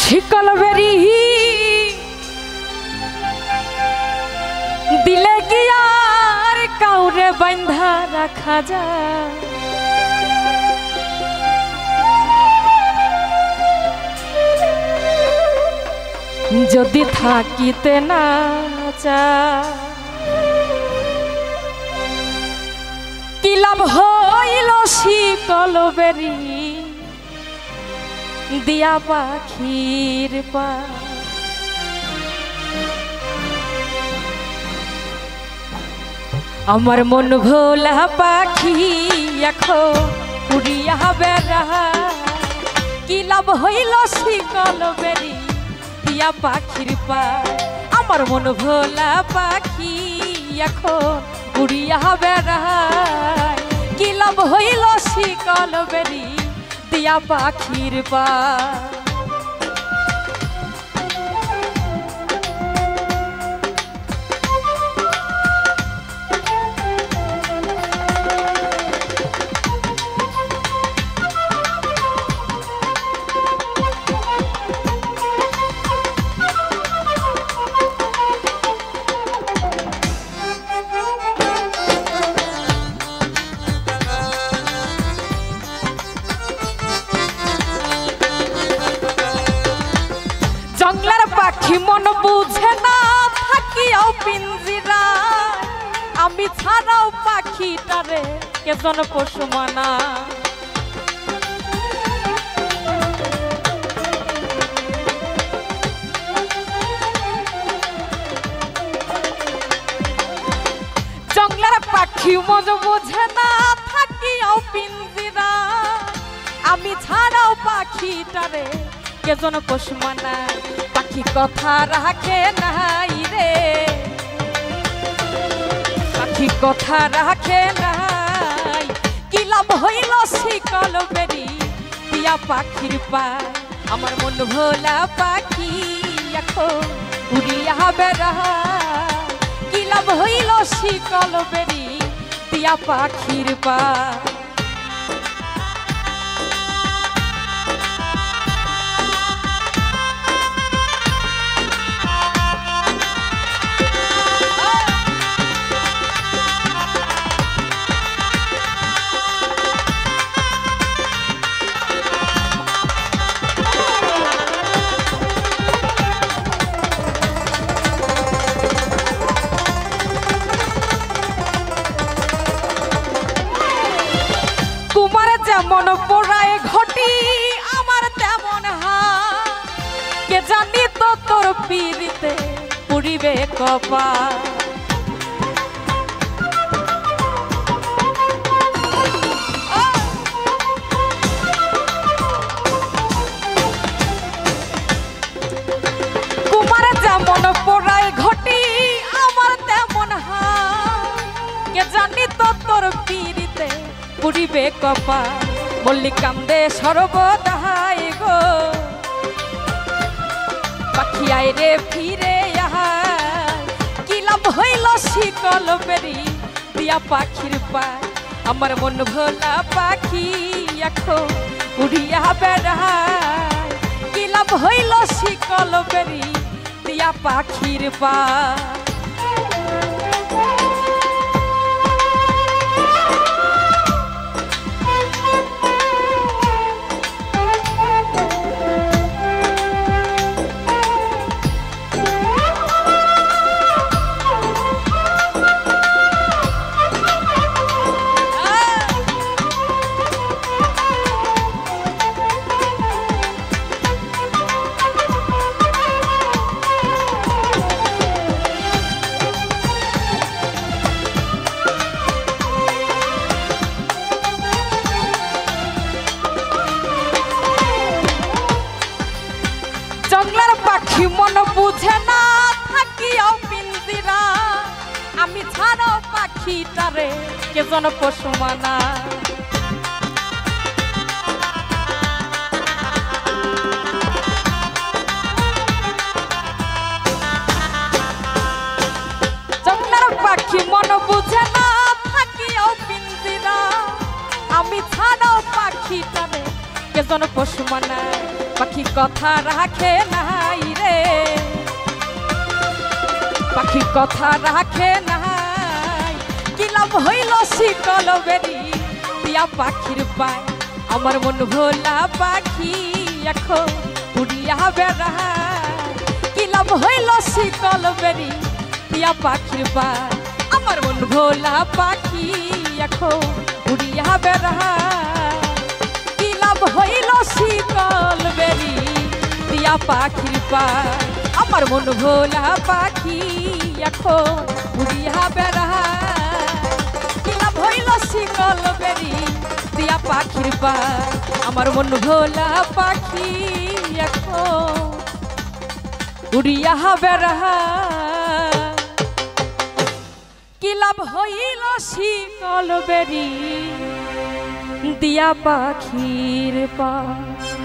শিকল বেরি দিলে কি আর কাউরে বান্ধা রাখা যায়? যদি থাকিতে না চায় কি লাভ হইল শিকল বেরি দিয়া পাখির পা? আমার মন ভোলা পাখি এখন উড়িয়া বেড়ায়, কি লাভ হইল শিকল বেরি দিয়া পাখির পা? আমার মন ভোলা পাখি এখন উড়িয়া বেড়ায়, কি লাভ হইল শিকল বেরি দিয়া পাখির পা? জঙ্গলার পাখি মন বুঝে না থাকিয়াও পিঞ্জিরা, আমি ছাড়াও পাখিটারে কেজন পশু মানা? জঙ্গলার পাখি মন বুঝে না থাকিয়াও পিঞ্জিরা, আমি ছাড়াও পাখিটারে কেজন পশু মানা? পাখি কথা রাখে নাই রে, পাখি কথা রাখে নাই, কি লাভ হইল শিকল বেরি দিয়া পাখির পা? আমার মন ভোলা পাখি এখন উড়িয়া বেড়ায়, কি লাভ হইল শিকল বেরি দিয়া পাখির পা? যেমন পোড়ায় ঘটি আমার তেমন হাত, কে জানি তো তোর পিরিতে পুরিবে কপাল। কুমার যেমন পোড়ায় ঘটি আমার তেমন হাত, কে জানি তো তোর পিরিতে পুরিবে কপাল। মল্লিক কান্দে সর্বদাই গো পাখি আয় রে ফিরে আয়, কি লাভ হইল শিকল বেরি দিয়া পাখির পা? আমার মন ভোলা পাখি এখন উড়িয়া বেড়ায়, কি লাভ হইল শিকল বেরি দিয়া পাখির পা? জঙ্গলার পাখি মন বুঝে না থাকিয়াও পিঞ্জিরা, আমি ছাড়াও পাখিটারে কেজন পশু মানা? জঙ্গলার পাখি মন বুঝে না থাকিয়াও পিঞ্জিরা, আমি ছাড়াও পাখিটারে কেজন পশু মানা? পাখি কথা রাখে নাই রে, পাখি কথা রাখে নাই। কি লাভ হইল শিকল বেরি দিয়া পাখির পায়, আমার মন ভোলা পাখি এখন উড়িয়া বেড়ায়। কি লাভ হইল শিকল বেরি দিয়া পাখির পায়, আমার মন ভোলা পাখি এখন উড়িয়া বেড়ায়। কি লাভ হইল শিকল বেরি দিয়া পাখির পায়, আমার মন ভোলা পাখি এখন উড়িয়া বেড়ায়। কি লাভ হইল শিকল বেরি দিয়া পাখির পায়, আমার মন ভোলা পাখি এখন উড়িয়া বেড়ায়। কি লাভ হইল শিকল বেরি দিয়া পাখির পায়।